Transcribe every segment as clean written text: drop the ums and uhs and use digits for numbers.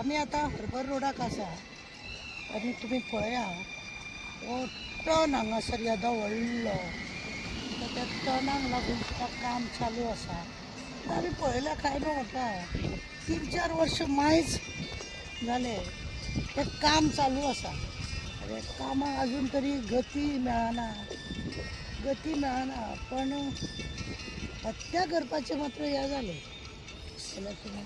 आम्ही आता हर्बर रोडाक आसा आणि तुम्ही पळया हो टर्न हांगासर येदो व्हडलो तर त्या टर्नाक लागून सुद्दां काम चालू आसा. आमी पळयल्या काय न्हू म्हाका 3-4 वर्ष मायज जाले ते काम चालू आसा. अरे कामाक अजून तरी गती मेळना पण हत्या करपाचे मात्र हे जाले. जाल्यार तुम्ही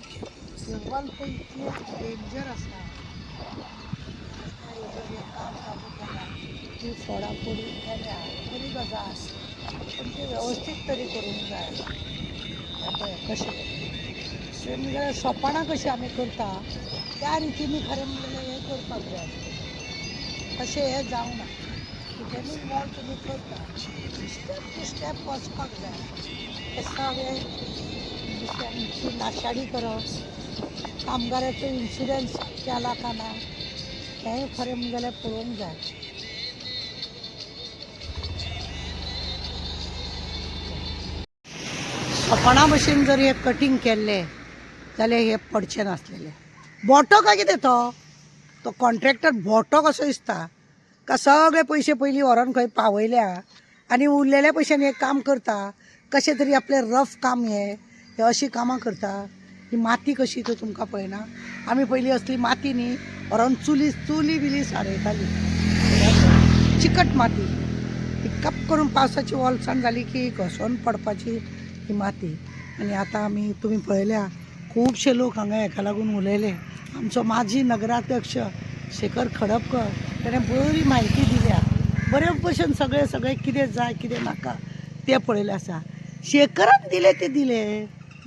वॉल तो इतले डेंजर आसा. काम चालू केला ती फोडाफोडी केल्या बरी गजाल पण ते व्यवस्थित तरी करूंक जाय. पळय कशें म्हणजे सोपाणां कशी आमी करता त्या रितीनी खरें म्हणल्यार हें करपाक जाय. तशें हें जावंक ना. डिटेलिंग वॉल तुमी करता स्टेप टू स्टेप वचपाक जाय. हे सगळें दुसऱ्यांची नाशाडी करप कामगाराचो इन्शुरन्स केला का ना हेंय खरें म्हणलें जाल्यार पळोवंक जाय. सोपणा भशेन जर हे कटींग केल्लें जाल्यार हे पडचें नासलेलें. बोटो काय कितें तो कॉन्ट्रॅक्टर बोटो कसो दिसता का सगळे पयशे पयलीं व्हरोन खंय पावयल्या आनी उरलेल्या पयशांनी हे काम करता. कशें तरी आपलें रफ काम हे अशीं कामां करता. ही माती कशी तो तुमकां पळयना. आमी पयलीं असली माती न्ही व्हरोन चुली बिली सारयताली चिकट माती ती कप करून पावसाची वॉलसाण जाली की घसोन पडपाची ही माती. आनी आतां आमी तुमी पळयल्या खुबशे लोक हांगा हेका लागून उलयले. आमचो माजी नगराध्यक्ष शेखर खडपकर ताणें बरी म्हायती दिल्या. बरे भशेन सगळें कितें जाय कितें नाका तें पळयलें आसा. शेखरान दिले ते दिले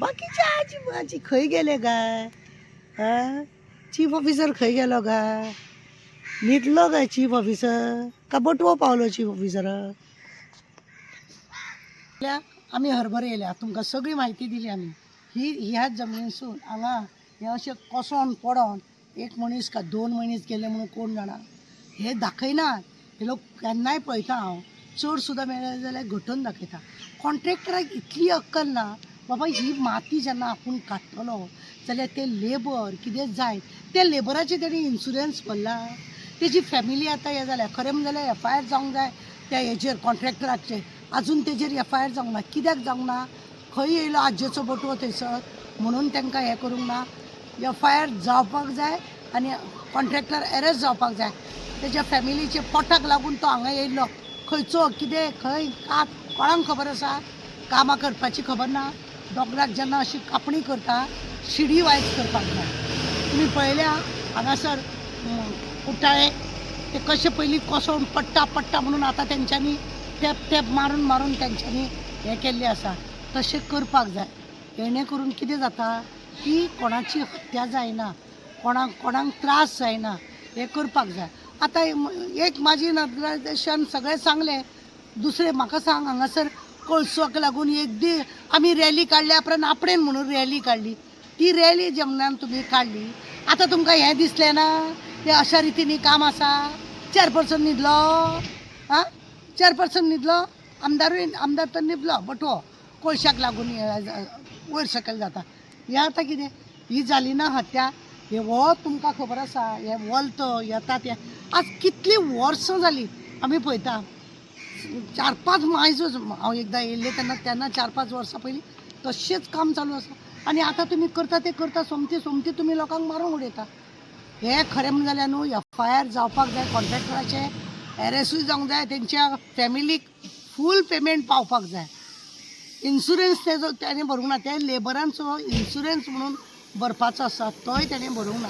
बाकीचे आजी बाजी खंय गेले गाय. चीफ ऑफिसर खंय गेलो गाय. न्हिदलो गाय चीफ ऑफिसर का बटवो पावलो चीफ ऑफिसर. आमी हरभर येयल्या तुमकां सगळी म्हायती दिली आमी. ह्याच जमनीसून हांगा हे अशें कोसोन पडोन एक मनीस का 2 मनीस गेले म्हणून कोण जाणा हे दाखयनात. हे लोक केन्नाय पळयता हांव चड सुद्दां मेळ्ळे जाल्यार घटोवन दाखयता. कॉन्ट्रॅक्टराक इतली अक्कल ना बाबा ही माती जेन्ना आपूण काडटलो जाल्यार ते लेबर कितें जाय त्या लेबराचे तेणी इन्शुरन्स भरला. तेजी फॅमिली आतां हें जाल्या खरें म्हणल्यार FIR जावंक जाय त्या हेजेर कॉन्ट्रॅक्टराचेर. आजून तेजेर FIR जावंक ना. कित्याक जावंक ना. खंय येयलो आज्जेचो बटवो थंयसर म्हणून तांकां हें करूंक ना. FIR जावपाक जाय आनी कॉन्ट्रॅक्टर अरेस्ट जावपाक जाय. तेज्या फॅमिलीचे पोटाक लागून तो हांगा येयल्लो. खंयचो कितें खंय कात कोणाक खबर आसा. कामां करपाची खबर ना. दोंगराक जेन्ना अशी कापणी करता शिडी वायज करपाक जाय. तुमी पळयल्या हांगासर कुट्टाळे ते कशे पयलीं कोसोन पडटा म्हणून आतां तेंच्यांनी टॅप मारून तेंच्यांनी हें केल्लें आसा. तशें करपाक जाय. हेणे करून कितें जाता की कोणाची हत्या जायना कोणाक त्रास जायना हें करपाक जाय. आतां एक म्हाजी नगराध्यक्षान सगळें सांगलें. दुसरें म्हाका सांग हांगासर कळसुआक लागून एक दी आमी रॅली काडल्या उपरांत आपणेन म्हणून रॅली काडली. ती रॅली जेन्नान तुमी काडली आतां तुमकां हें दिसलें ना तें अशा रितीनी काम आसा. चॅरपर्सन न्हिदलो चॅरपर्सन न्हिदलो आमदार तर न्हिदलो बटवो कोळशाक लागून वयर सकयल जाता. हें आतां कितें ही जाली ना हत्या. हे हो तुमकां खबर आसा हे वॉल्त येता ते आज कितलीं वर्सां जालीं आमी पळयता. 4-5 मायजूच हांव एकदां येयल्लें तेन्ना 4-5 वर्सां पयलीं तशेंच काम चालू आसा. आनी आतां तुमी करता तें करता सोमती तुमी लोकांक मारूंक उडयता. हें खरें म्हणलें जाल्यार न्हू FIR जावपाक जाय कॉन्ट्रॅक्टराचे. अरेस्टूय जावंक जाय. तेंच्या फॅमिलीक फूल पेमेंट पावपाक जाय. इन्शुरन्स तेजो तेणें भरूंक ना. ते लेबरांचो इन्शुरन्स म्हणून भरपाचो आसा तोय तेणें भरूंक ना.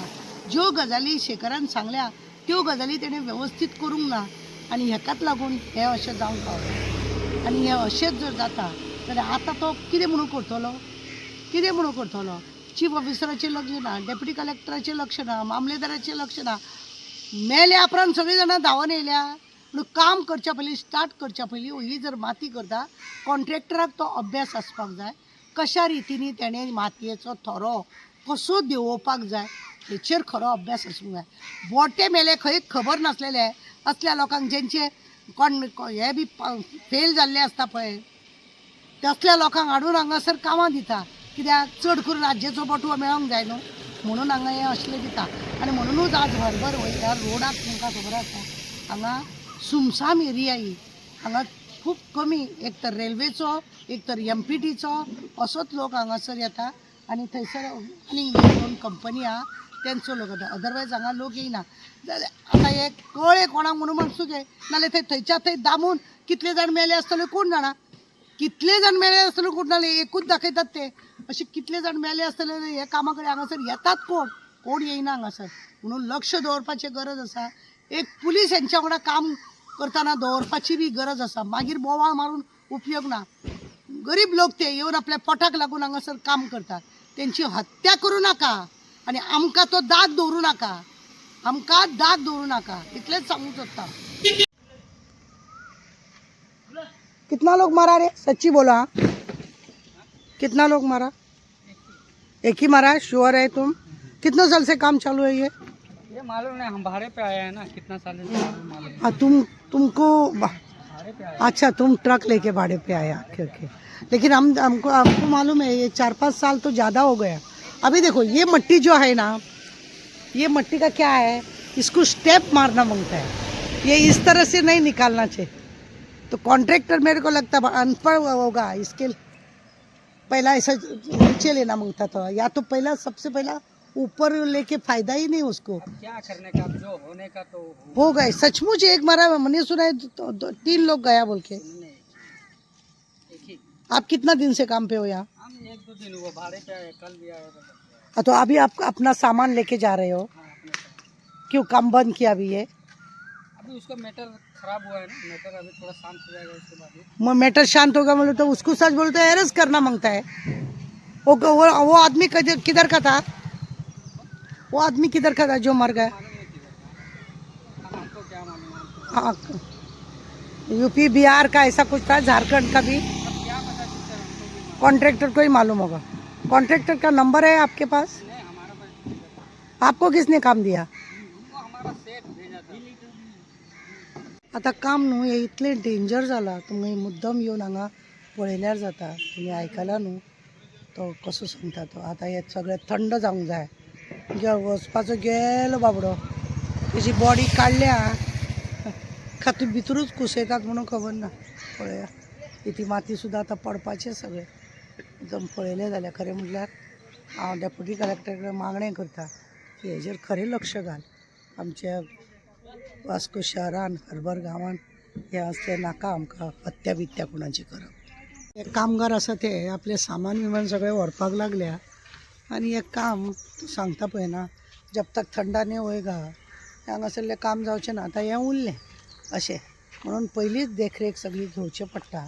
ज्यो गजाली शेखरान सांगल्या त्यो गजाली तेणें वेवस्थीत करूंक ना. आनी हेकाच लागून हें अशें जावंक पावलें. आनी हें अशेंच जर जाता जाल्यार आतां तो कितें म्हणून करतलो. चीफ ऑफिसराचें लक्ष ना. डेप्युटी कलेक्टराचें लक्ष ना. मामलेदाराचें लक्ष ना. मेल्या उपरांत सगळीं जाणां धांवन येयल्या. म्हणून काम करच्या पयलीं स्टार्ट करच्या पयलीं ही जर माती करता कॉन्ट्रॅक्टराक तो अभ्यास आसपाक जाय. कशा रितीनी तेणें मातयेचो थरो कसो देंवोवपाक जाय हेचेर खरो अभ्यास आसूंक जाय. बोटे मेले खंय खबर नासलेले असल्या लोकांक जेंचे हे बी फेल जाल्ले आसता पळय तसल्या लोकांक हाडून हांगासर कामां दिता. कित्याक चड करून राज्याचो बटवो मेळोंक जाय न्हू. म्हणून हांगा हे असले दिता आनी म्हणूनच आज हरभर वयल्या रोडाक तुमकां खबर आसा हांगा सुमसाम एरिया ही हांगा खूब कमी एक तर रेल्वेचो एक तर MPTचो असोच लोक हांगासर येता आनी थंयसर आनी दोन कंपनी आहा तेंचो लोक येता अदरवायज हांगा लोक येयना आतां हे कळ्ळे कोणाक म्हणून म्हणसूं गे नाल्यार थंयच्या थंय दामून कितले जाण मेले आसतले कोण जाणा कितले जाण मेले आसतले कोण जाणा एकूच दाखयतात ते असे कितले जाण मेले आसतले हे कामा कडेन हांगासर येतात कोण येयना हांगासर म्हणून लक्ष दवरपाची गरज आसा एक पुलीस हेंच्या वांगडा काम करतना दवरपाची बी गरज आसा मागीर बोवाळ मारून उपयोग ना गरीब लोक ते येवन आपल्या पोटाक लागून हांगासर काम करतात तेंची हत्या करूं नाका आनी आमकां तो दाग दवरूं नाका आमकां दाग दवरूं नाका इतलेंच सांगूंक सोदता कितना लोग मारा रे सच्ची बोलो हाँ कितना लोग मारा एक ही मारा श्योर है तुम कितने साल से काम चालू है ये मालूम नहीं हम भाड़े पे आए हैं ना कितना साल से मालूम हाँ तुमको भाड़े पे आए अच्छा तुम ट्रक लेके भाड़े पे आया ओके लेकिन हमको मालूम है ये 4-5 साल तो ज़्यादा हो गया अभी देखो ये मट्टी जो है ना ये मट्टी का क्या है इसको स्टेप मारना मांगता है ये इस तरह से नहीं निकालना चाहिए तो कॉन्ट्रैक्टर मेरे को लगता है अनपढ़ होगा इसके पहला ऐसा नीचे लेना मांगता था या तो पहला सबसे पहला ऊपर लेके फायदा ही नहीं उसको क्या करने का जो होने का तो हो गए सचमुच एक मारा मैंने सुना है 3 लोग गया बोल के एक ही आप कितना दिन से काम पे हो यहाँ हम 1-2 दिन हुआ भाड़े पे आए कल भी आए तो अभी आप अपना सामान लेके जा रहे हो अपने क्यों काम बंद किया अभी ये अभी उसका मैटर खराब हुआ है ना मैटर अभी थोड़ा शांत हो जाएगा उसके बाद मैटर शांत होगा बोले तो उसको सच बोलते हैं अरेस्ट करना मांगता है वो आदमी किधर का था वो आदमी किधर का था जो मर गया हमको क्या मालूम हाँ यूपी बिहार का ऐसा कुछ था झारखंड का भी क्या पता चलता हमको भी कॉन्ट्रैक्टर को ही मालूम होगा कॉन्ट्रैक्टर का नंबर है आपके पास नहीं हमारा पास आपको किसने काम दिया वो हमारा सेट भेजा था आता काम न्हू हे इतले डेंजर जाला तुम्ही मुद्दम येवन हांगा पळयल्यार जाता तुम्ही आयकला न्हू तो कसो सांगता तो आता हे सगळें थंड जावंक जाय वचपाचो गेलो बाबडो तेजी बॉडी काडल्या खातू भितरूच कुसयतात म्हणून खबर ना पळया ती माती सुद्दां आतां पडपाचें सगळें एकदम पळयलें जाल्यार खरें म्हटल्यार हांव डेप्युटी कलेक्टर कडेन मागणें करता की हेजेर खरें लक्ष घाल आमच्या वास्को शहरान हरभर गांवान हे असले नाका आमकां हत्या बित्या कोणाची करप एक कामगार आसा ते आपले सामान विमान सगळें व्हरपाक लागल्या आनी एक काम सांगता पळय ना जब तक थंडा नहीं होएगा हांगासरलें काम जावचें ना आतां हें उरलें अशें म्हणून पयलींच देखरेख सगळी घेवचें पडटा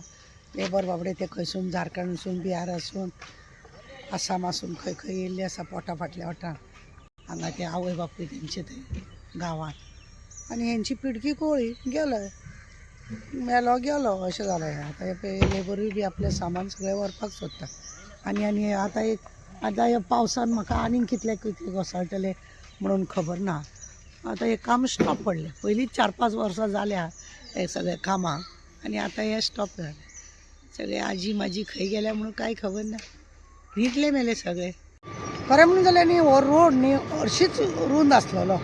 लेबर बाबडे ते खंयसून झारखंडसून बिहार आसून आसाम आसून खंय खंय येयल्ले आसा पोटा फाटल्या वाटार हांगा ते आवय बापूय तेंचे थंय गांवांत आनी हेंची पिडकी कोळी गेलो मेलो गेलो अशें जालें आतां हे लेबरूय बी आपलें सामान सगळें व्हरपाक सोदता आनी आतां ह्या पावसान म्हाका आनीक कितले घोसाळटले म्हणून खबर ना आतां हें काम स्टॉप पडलें पयलींच 4-5 वर्सां जाल्या हे सगळे कामाक आनी आतां हें स्टॉप जालें सगळे आजी माजी खंय गेल्या म्हणून कांय खबर ना न्हिदले मेले सगळे खरें म्हणून जाल्यार न्ही हो रोड न्ही हरशींच रुंद आसलेलो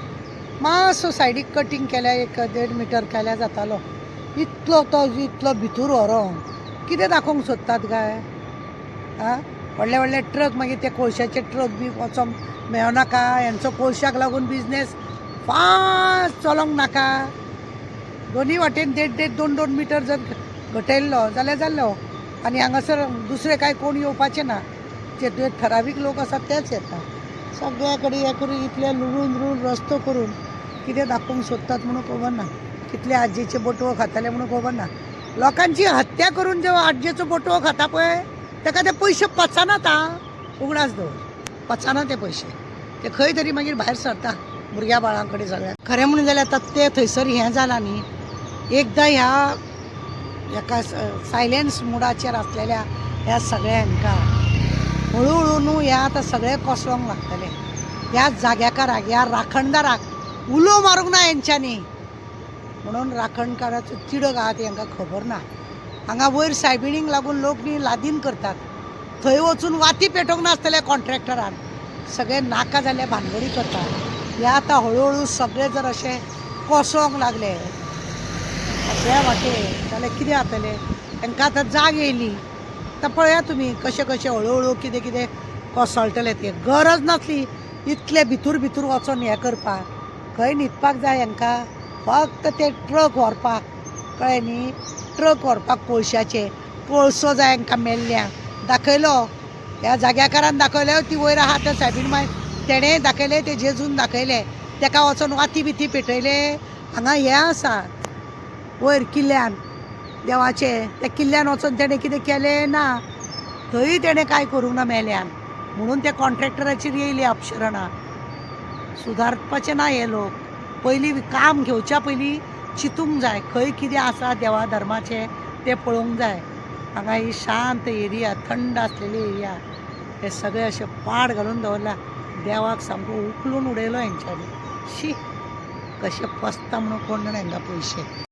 मातसो सायडीक कटींग केल्या 1-1.5 मिटर केल्या जातालो इतलो भितूर व्हरोन कितें दाखोवंक सोदतात काय आं व्हडले व्हडले ट्रक मागीर ते कोळशाचे ट्रक बी वचोंक मेळनाका हेंचो कोळशाक लागून बिजनेस फास्ट चलोंक नाका दोनी वाटेन 1.5-2 मिटर जर घटयल्लो जाल्यार जाल्लो आनी हांगासर दुसरे कांय कोण येवपाचे ना जे ठरावीक लोक आसात तेच येता सगळ्या कडेन हें करून इतले लुडून रस्तो करून कितें दाखोवंक सोदतात म्हणून खबर ना कितले आज्जेचे बोटवो खाताले म्हणून खबर ना लोकांची हत्या करून जेव्हा आज्जेचो बोटवो खाता पळय ताका ते पयशे पचनात उगडास दवर पचना ते पयशे ते खंय तरी मागीर भायर सरता भुरग्या बाळां कडेन सगळ्या खरें म्हणून जाल्यार आतां ते थंयसर हें जालां न्ही एकदां ह्या सायलेन्स मुडाचेर आसलेल्या ह्या सगळ्यांका हळू न्हू ह्या आतां सगळें कोसळोंक लागतलें ह्या जाग्याकाराक ह्या राखणदाराक उलो मारूंक ना हेंच्यांनी म्हणून राखणकाराचो तिडक आहा ती हांकां खबर ना हांगा वयर सायबिणीक लागून लोक न्ही लादीन करतात थंय वचून वाती पेटोवंक नासतले कॉन्ट्रॅक्टरान सगळे नाका जाल्ले भानगडी करता हे आतां हळूहळू सगळे जर अशे कोसोंक लागले अशे वाटेन जाल्यार कितें जातलें तांकां आतां जाग येयली आतां पळया तुमी कशें कशें हळूहळू कितें कितें कोसळटलें तें गरज नासली इतले भितूर भितूर वचोन हें करपाक खंय न्हिदपाक जाय हांकां फक्त ते ट्रक व्हरपाक कळ्ळें न्ही ट्रक व्हरपाक कोळशाचे कोळसो जाय हांकां मेल्ल्यांक दाखयलो ह्या जाग्याकारान दाखयले ती वयर आहा त्या सायबीण माय तेणें दाखयले ते जेजून दाखयले तेका वचोन वाती बिती पेटयले हांगा हें आसा वयर किल्ल्यान देवाचे त्या किल्ल्यान वचोन तेणें कितें केलें ना थंय तेणें कांय करूंक ना मेल्यान म्हणून ते कॉन्ट्रॅक्टराचेर येयले अपशरणां सुदारपाचे ना हे लोक पयलीं काम घेवच्या पयलीं चिंतूंक जाय खंय कितें आसा देवा धर्माचें तें पळोवंक जाय हांगा ही शांत एरिया थंड आसलेली एरिया हे सगळे अशे पाड घालून दवरला देवाक सामको उखलून उडयलो हेंच्यांनी शी कशें पसता म्हणून कोण जाणा हांकां पयशे